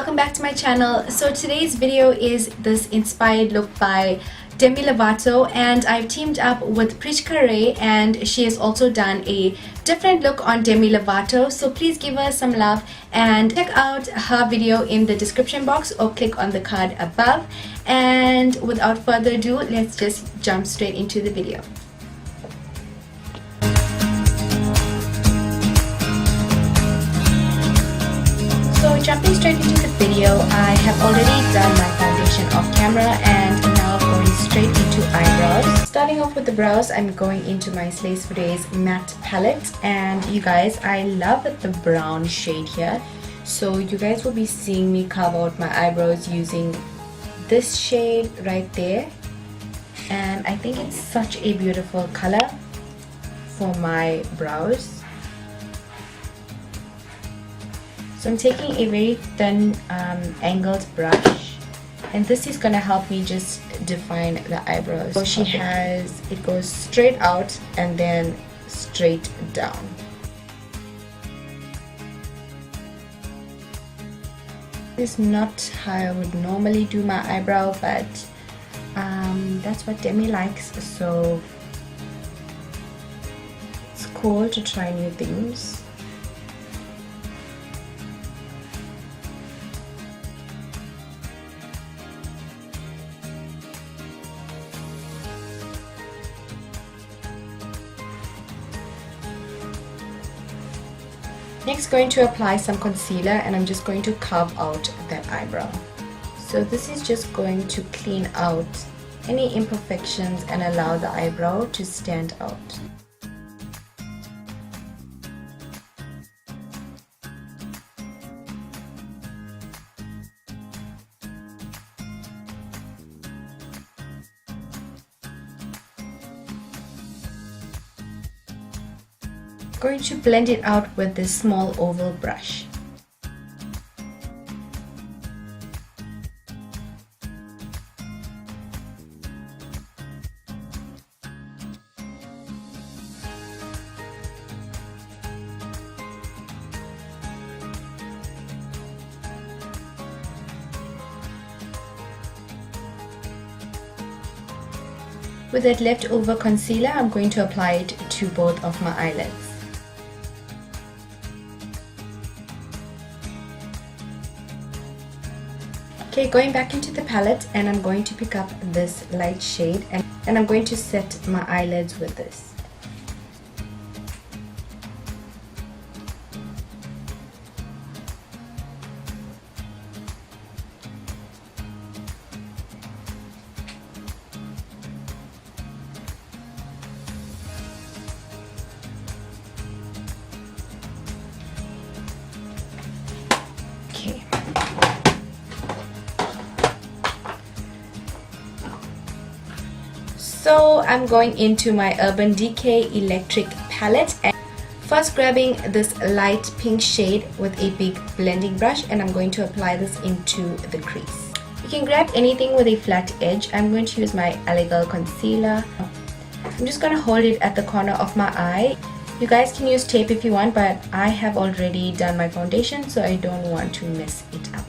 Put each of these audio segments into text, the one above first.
welcome back to my channel. So today's video is this inspired look by Demi Lovato, and I've teamed up with Prishka Ray, and she has also done a different look on Demi Lovato. So please give her some love and check out her video in the description box or click on the card above. And without further ado, let's just jump straight into the video. So jumping straight into the video, I have already done my foundation off camera and now going straight into eyebrows. Starting off with the brows, I'm going into my Slays for Days matte palette, and you guys, I love the brown shade here. So you guys will be seeing me carve out my eyebrows using this shade right there, and I think it's such a beautiful color for my brows. So I'm taking a very thin angled brush, and this is going to help me just define the eyebrows. So she has, it goes straight out and then straight down. This is not how I would normally do my eyebrow, but that's what Demi likes, so it's cool to try new things. Next, going to apply some concealer, and I'm just going to carve out that eyebrow. So this is just going to clean out any imperfections and allow the eyebrow to stand out. Going to blend it out with this small oval brush. With that leftover concealer, I'm going to apply it to both of my eyelids. Okay, going back into the palette, and I'm going to pick up this light shade, and I'm going to set my eyelids with this. Okay. So I'm going into my Urban Decay Electric palette, and first grabbing this light pink shade with a big blending brush, and I'm going to apply this into the crease. You can grab anything with a flat edge. I'm going to use my Lagirl concealer. I'm just going to hold it at the corner of my eye. You guys can use tape if you want, but I have already done my foundation, so I don't want to mess it up.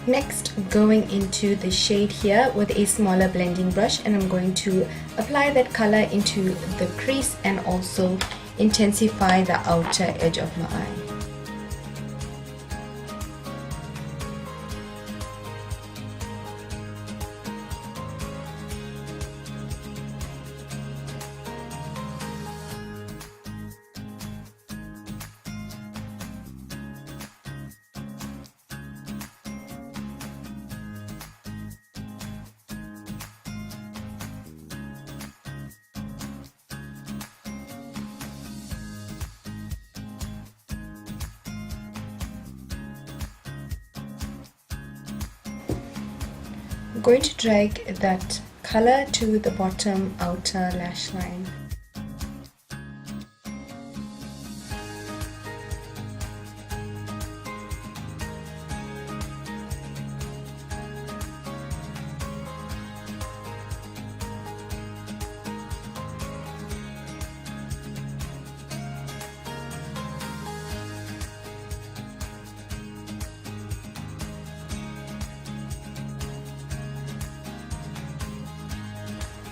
Next, going into the shade here with a smaller blending brush, and I'm going to apply that color into the crease and also intensify the outer edge of my eye. I'm going to drag that color to the bottom outer lash line.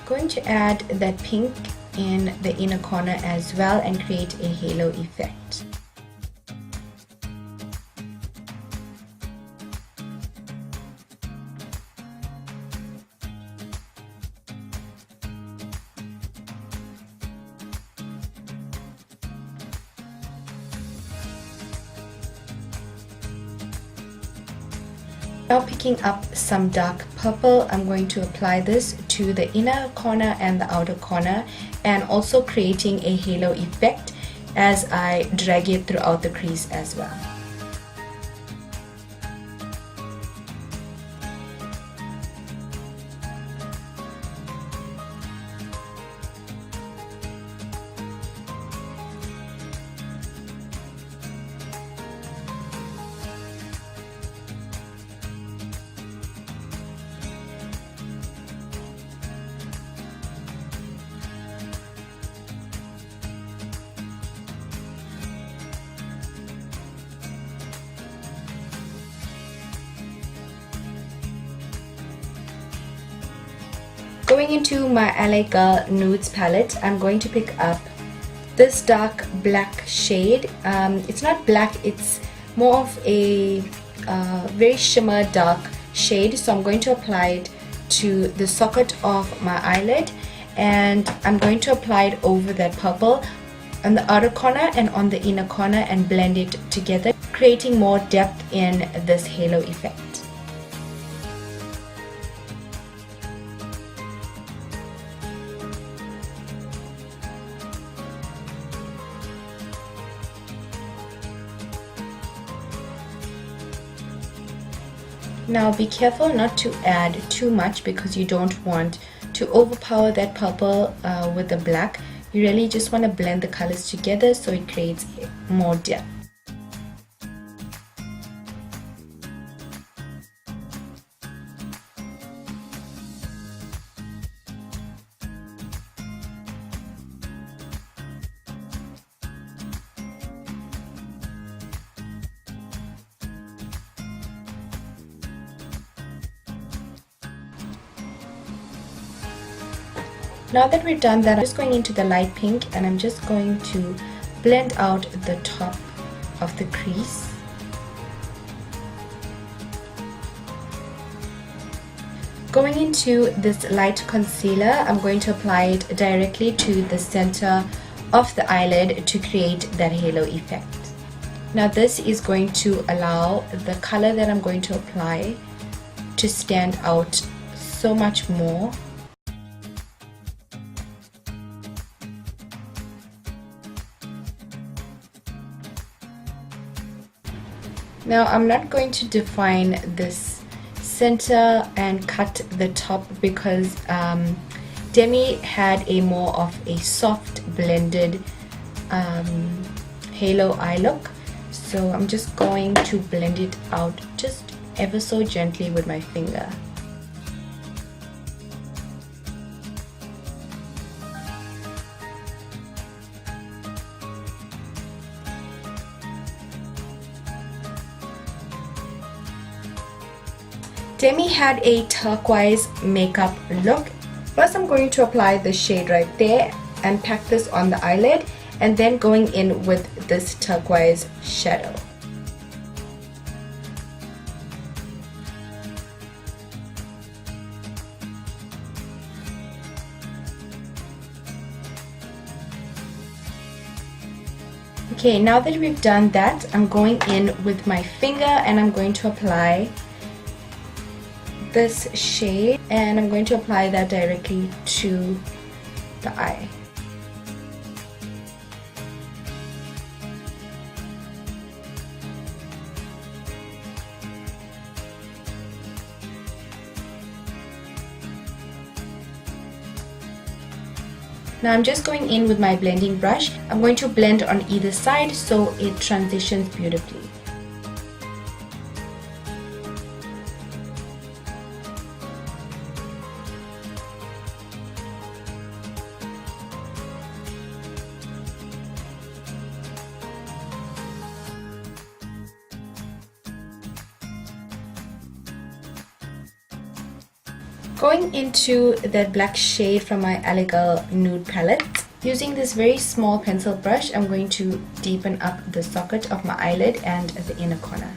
Going to add that pink in the inner corner as well and create a halo effect. Now picking up some dark purple, I'm going to apply this to the inner corner and the outer corner, and also creating a halo effect as I drag it throughout the crease as well. Going into my LA Girl Nudes palette, I'm going to pick up this dark black shade. It's not black, it's more of a very shimmer dark shade. So I'm going to apply it to the socket of my eyelid, and I'm going to apply it over that purple on the outer corner and on the inner corner and blend it together, creating more depth in this halo effect. Now be careful not to add too much because you don't want to overpower that purple with the black. You really just want to blend the colors together so it creates more depth. Now that we've done that, I'm just going into the light pink and I'm just going to blend out the top of the crease. Going into this light concealer, I'm going to apply it directly to the center of the eyelid to create that halo effect. Now this is going to allow the color that I'm going to apply to stand out so much more. Now I'm not going to define this center and cut the top because Demi had a more of a soft blended halo eye look. So I'm just going to blend it out just ever so gently with my finger. Demi had a turquoise makeup look. First I'm going to apply the shade right there and pack this on the eyelid, and then going in with this turquoise shadow. Okay, now that we've done that, I'm going in with my finger and I'm going to apply this shade, and I'm going to apply that directly to the eye. Now I'm just going in with my blending brush. I'm going to blend on either side so it transitions beautifully. Going into that black shade from my Lagirl nude palette, using this very small pencil brush, I'm going to deepen up the socket of my eyelid and the inner corner.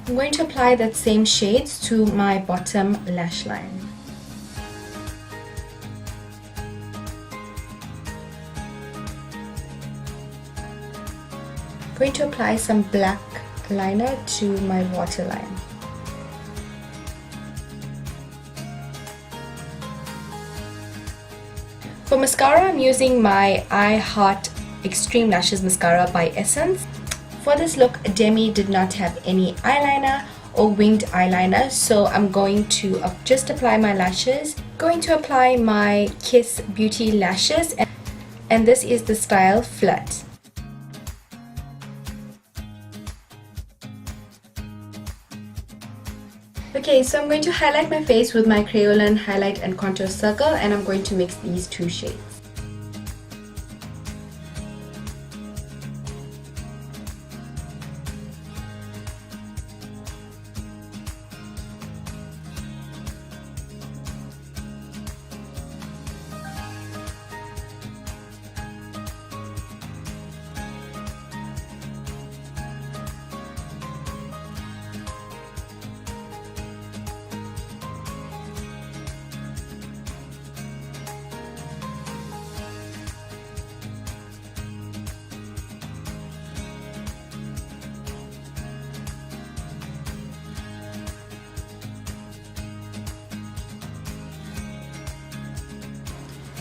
I'm going to apply that same shades to my bottom lash line. Going to apply some black liner to my waterline. For mascara, I'm using my I Heart Extreme Lashes Mascara by Essence. For this look, Demi did not have any eyeliner or winged eyeliner, so I'm going to just apply my lashes. Going to apply my Kiss Beauty lashes, and this is the style Flat. Okay, so I'm going to highlight my face with my Kryolan Highlight and Contour Circle, and I'm going to mix these two shades.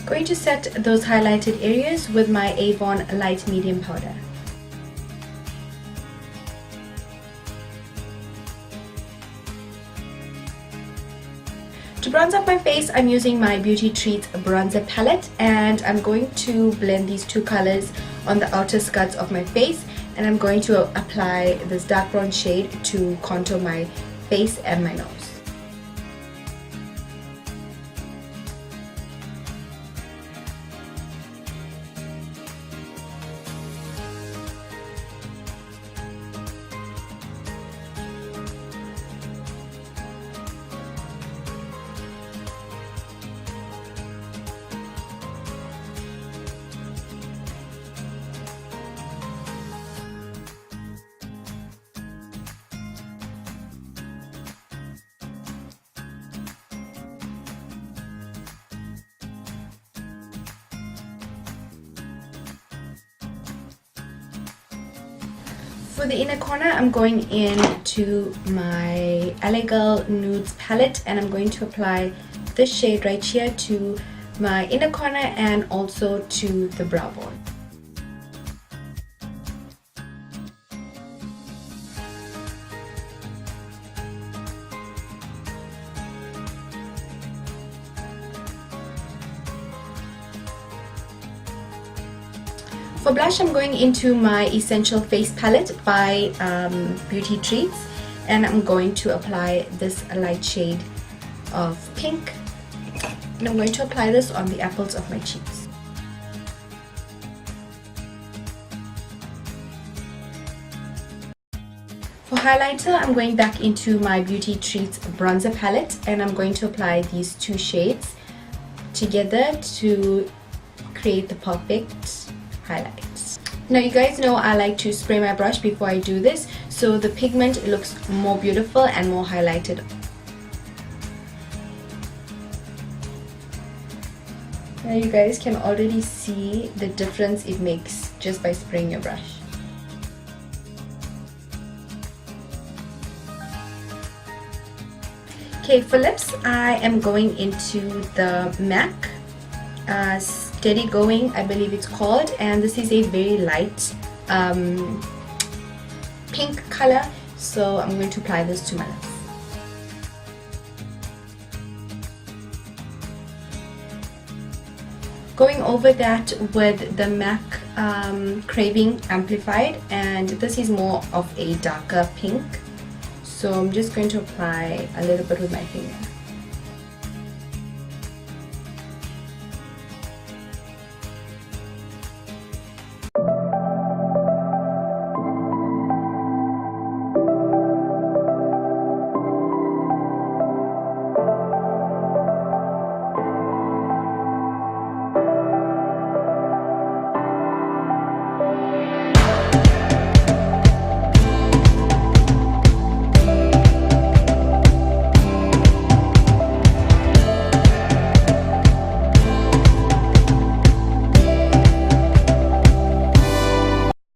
Going to set those highlighted areas with my Avon light medium powder. To bronze up my face, I'm using my Beauty Treats bronzer palette, and I'm going to blend these two colors on the outer skirts of my face, and I'm going to apply this dark brown shade to contour my face and my nose. For the inner corner, I'm going into my Lagirl Nudes palette, and I'm going to apply this shade right here to my inner corner and also to the brow bone. For blush, I'm going into my Essential Face palette by Beauty Treats, and I'm going to apply this light shade of pink, and I'm going to apply this on the apples of my cheeks. For highlighter, I'm going back into my Beauty Treats bronzer palette, and I'm going to apply these two shades together to create the perfect highlights. Now you guys know I like to spray my brush before I do this, so the pigment looks more beautiful and more highlighted. Now you guys can already see the difference it makes just by spraying your brush. Okay, for lips, I am going into the MAC Steady Going, I believe it's called, and this is a very light pink color, so I'm going to apply this to my lips. Going over that with the MAC Craving Amplified, and this is more of a darker pink, so I'm just going to apply a little bit with my finger.